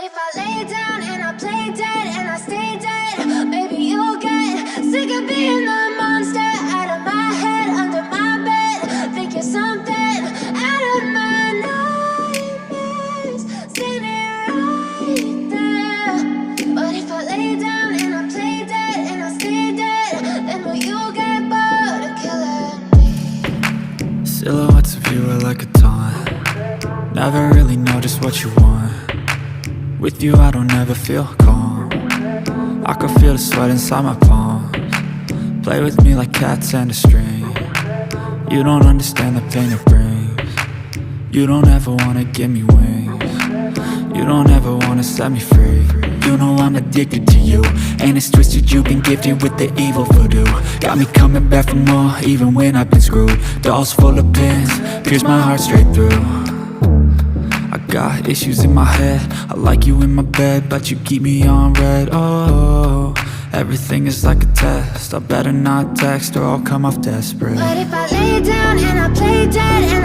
if I lay down and I play dead and I stay dead, maybe you'll get sick of being the monster out of my head, under my bed. Think you're something out of my nightmares, standing right there. But if I lay down and I play dead and I stay dead, then will you get bored of killing me? Silhouettes of you are like a taunt. Never really know just what you want. With you I don't ever feel calm. I can feel the sweat inside my palms. Play with me like cats and a string. You don't understand the pain it brings. You don't ever wanna give me wings. You don't ever wanna set me free. You know I'm addicted to you, and it's twisted, you've been gifted with the evil voodoo. Got me coming back for more, even when I've been screwed. Dolls full of pins, pierce my heart straight through. I got issues in my head, I like you in my bed, but you keep me on red. Oh, everything is like a test, I better not text or I'll come off desperate. But if I lay down and I play dead and